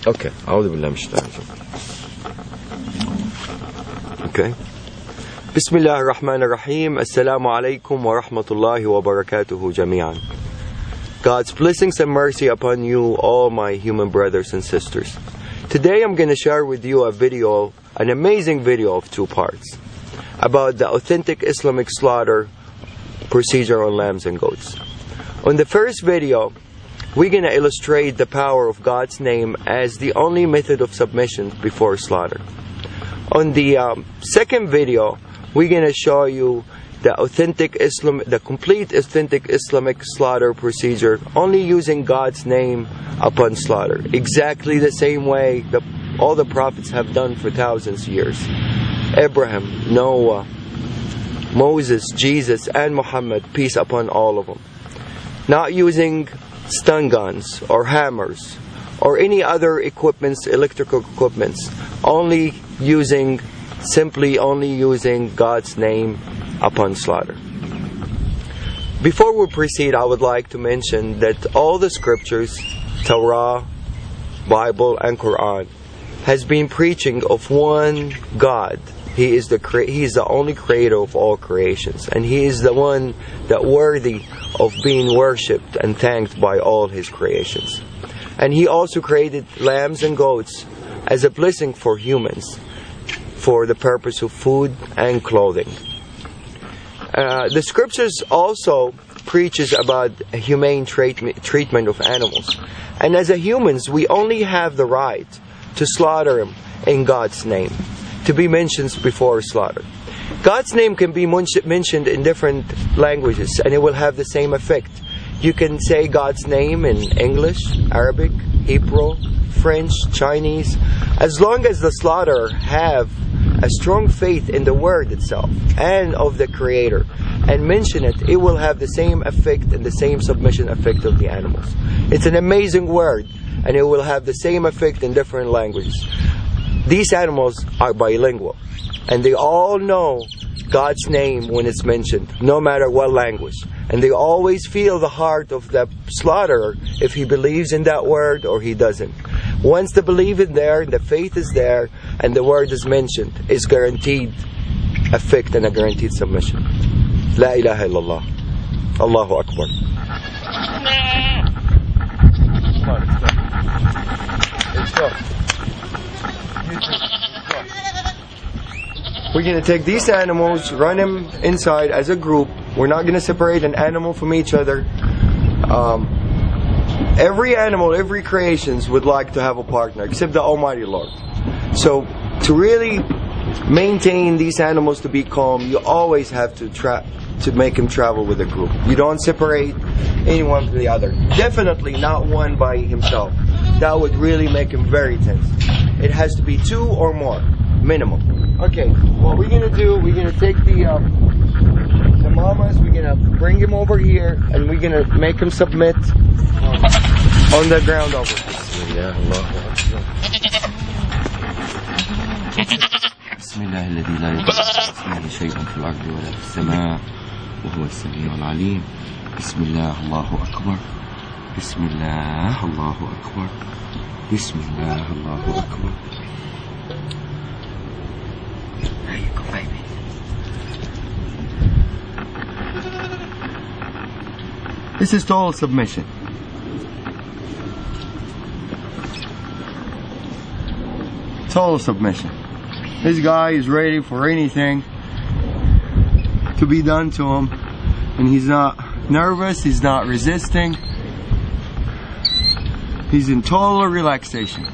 Okay. أعوذ بالله من الشيطان الرجيم. Okay. بسم الله الرحمن الرحيم. السلام عليكم ورحمة الله وبركاته جميعا. God's blessings and mercy upon you, all my human brothers and sisters. Today I'm going to share with you a video, an amazing video of 2 parts, about the authentic Islamic slaughter procedure on lambs and goats. On the first video, we're going to illustrate the power of God's name as the only method of submission before slaughter. On the second video, we're going to show you the complete authentic Islamic slaughter procedure, only using God's name upon slaughter, exactly the same way that all the prophets have done for thousands of years. Abraham, Noah, Moses, Jesus, and Muhammad, peace upon all of them. Not using stun guns or hammers or any other equipments, electrical equipments, simply only using God's name upon slaughter. Before we proceed, I would like to mention that all the scriptures, Torah, Bible, and Quran, has been preaching of one God. He is the only creator of all creations, and He is the one that worthy of being worshipped and thanked by all His creations. And He also created lambs and goats as a blessing for humans, for the purpose of food and clothing. The scriptures also preaches about a humane treatment of animals, and as humans we only have the right to slaughter them in God's name, to be mentioned before slaughter. God's name can be mentioned in different languages and it will have the same effect. You can say God's name in English, Arabic, Hebrew, French, Chinese. As long as the slaughterer have a strong faith in the word itself and of the Creator and mention it, it will have the same effect and the same submission effect of the animals. It's an amazing word and it will have the same effect in different languages. These animals are bilingual and they all know God's name when it's mentioned, no matter what language. And they always feel the heart of the slaughterer if he believes in that word or he doesn't. Once the belief is there, the faith is there, and the word is mentioned, is guaranteed effect and a guaranteed submission. La ilaha illallah. Allahu Akbar. Let's go. We're going to take these animals, run them inside as a group. We're not going to separate an animal from each other. Every animal, every creation would like to have a partner, except the Almighty Lord. So, to really maintain these animals to be calm, you always have to make them travel with a group. You don't separate anyone from the other. Definitely not one by himself. That would really make him very tense. It has to be 2 or more, minimum. Okay, what we're going to do, we're going to take the mamas, we're going to bring him over here, and we're going to make him submit on the ground over here. بسم الله الذي لا يضر شيء في الأرض ولا في السماء وهو السميع العليم. بسم الله الله أكبر. بسم الله الله أكبر. بسم الله الله أكبر. There you go, baby. This is total submission. Total submission. This guy is ready for anything to be done to him, and he's not nervous, he's not resisting, he's in total relaxation.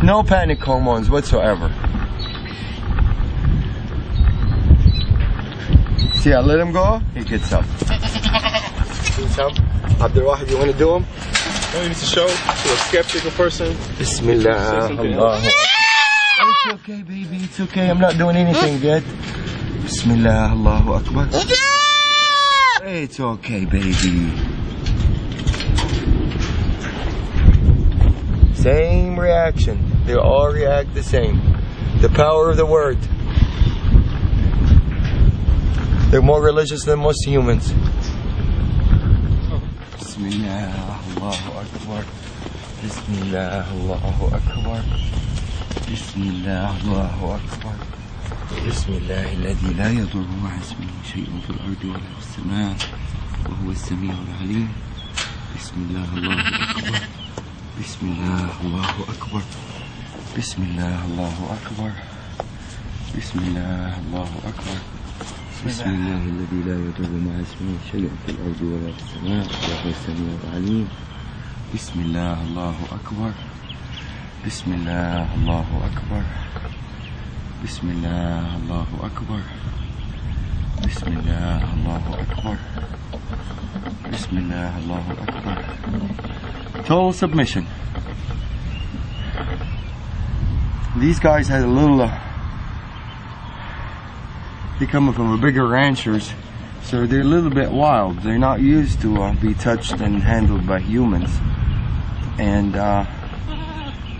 No panic hormones whatsoever. See, I let him go, he gets up. Abdul Wahid, you want to do him? No, you need to show to a skeptical person. Bismillah. Allah. It's okay, baby. It's okay. I'm not doing anything yet. Bismillah. Allahu Akbar. It's okay, baby. Same reaction. They all react the same. The power of the word. They're more religious than most humans. Bismillah. Allahu Akbar. Bismillah, Allahu Akbar. Bismillah, Allahu Akbar. Bismillah, الذي لا يضر مع اسمه شيء في الأرض ولا في السماء وهو السميع العليم. Bismillah, Allahu Akbar. Bismillah, Allahu Akbar. Bismillah, Allahu Akbar. Bismillah, Allahu Akbar. Bismillah, الذي لا يضر مع اسمه شيء في الأرض ولا في السماء وهو السميع العليم. Bismillah, Allahu Akbar. Bismillah, Allahu Akbar. Bismillah, Allahu Akbar. Bismillah, Allahu Akbar. Bismillah, Allahu Akbar. Total submission. These guys had a little, they coming from a bigger ranchers, so they're a little bit wild. They're not used to be touched and handled by humans. And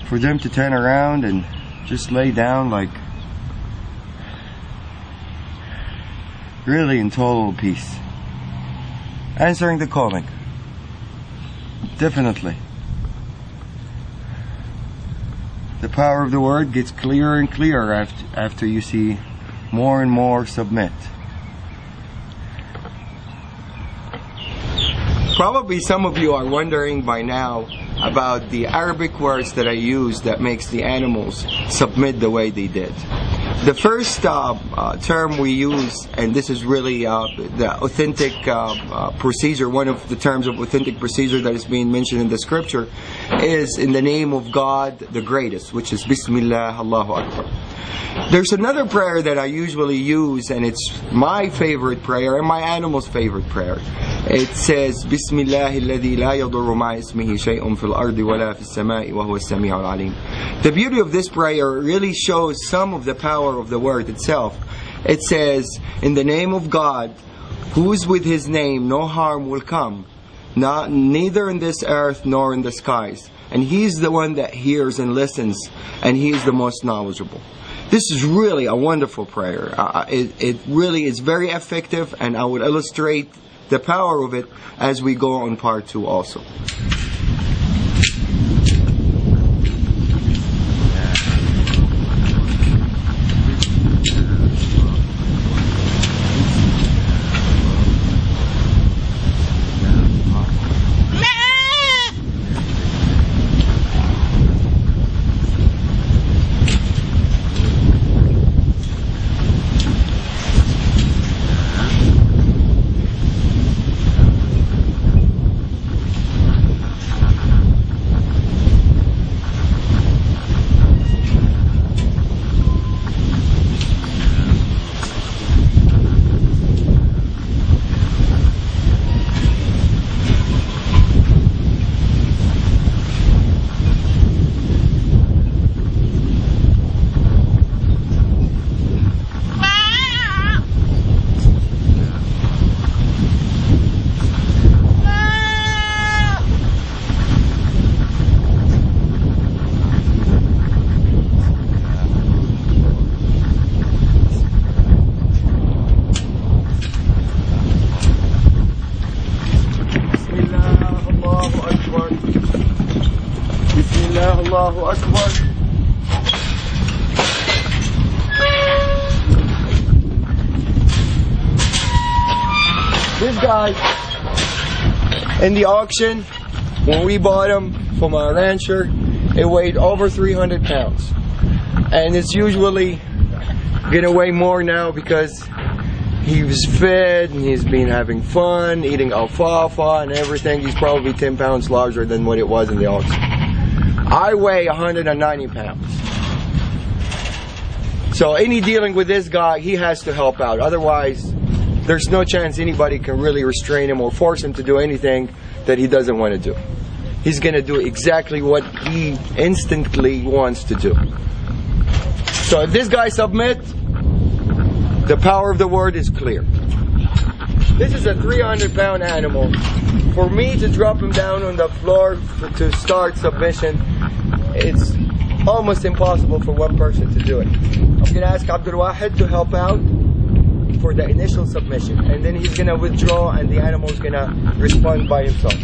for them to turn around and just lay down like really in total peace, answering the calling, definitely. The power of the word gets clearer and clearer after you see more and more submit. Probably some of you are wondering by now about the Arabic words that I use that makes the animals submit the way they did. The first term we use, and this is really the authentic procedure, one of the terms of authentic procedure that is being mentioned in the scripture, is in the name of God the greatest, which is Bismillah, Allahu Akbar. There's another prayer that I usually use, and it's my favorite prayer and my animal's favorite prayer. It says, Bismillah alladhi la yadurru ma'a ismihi shay'un fil ardi wa la fis sama'i wa huwa as-sami'ul 'alim. The beauty of this prayer really shows some of the power of the word itself. It says, in the name of God, who's with his name no harm will come, neither in this earth nor in the skies. And he's the one that hears and listens, and he is the most knowledgeable. This is really a wonderful prayer. It really is very effective, and I would illustrate the power of it as we go on part 2 also. Allahu Akbar. This guy in the auction, when we bought him from our rancher, it weighed over 300 pounds. And it's usually gonna weigh more now because he was fed and he's been having fun, eating alfalfa and everything. He's probably 10 pounds larger than what it was in the auction. I weigh 190 pounds. So any dealing with this guy, he has to help out. Otherwise, there's no chance anybody can really restrain him or force him to do anything that he doesn't want to do. He's going to do exactly what he instantly wants to do. So if this guy submits, the power of the word is clear. This is a 300-pound animal. For me to drop him down on the floor to start submission, it's almost impossible for one person to do it. I'm going to ask Abdul Wahid to help out for the initial submission, and then he's going to withdraw and the animal is going to respond by himself.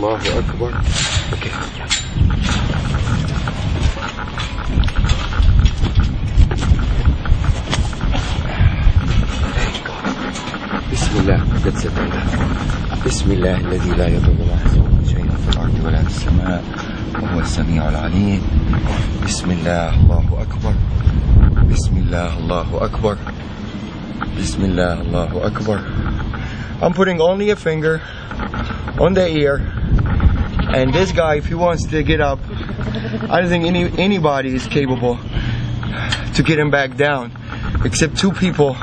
Allahu Akbar. Okay. Bismillah. That's it. Bismillah الذي لا يضر مع اسمه شيء في الأرض ولا في السماء وهو السميع العليم. Bismillah. Allahu Akbar. Bismillah. Allahu Akbar. Bismillah. Allahu Akbar. I'm putting only a finger on the ear, and this guy, if he wants to get up, I don't think anybody is capable to get him back down, except two people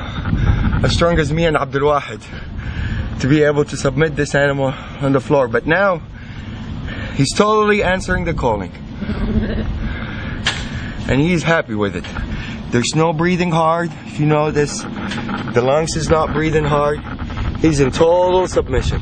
as strong as me and Abdul Wahid, to be able to submit this animal on the floor. But now he's totally answering the calling, and he's happy with it. There's no breathing hard. If you know this, the lungs is not breathing hard. He's in total submission.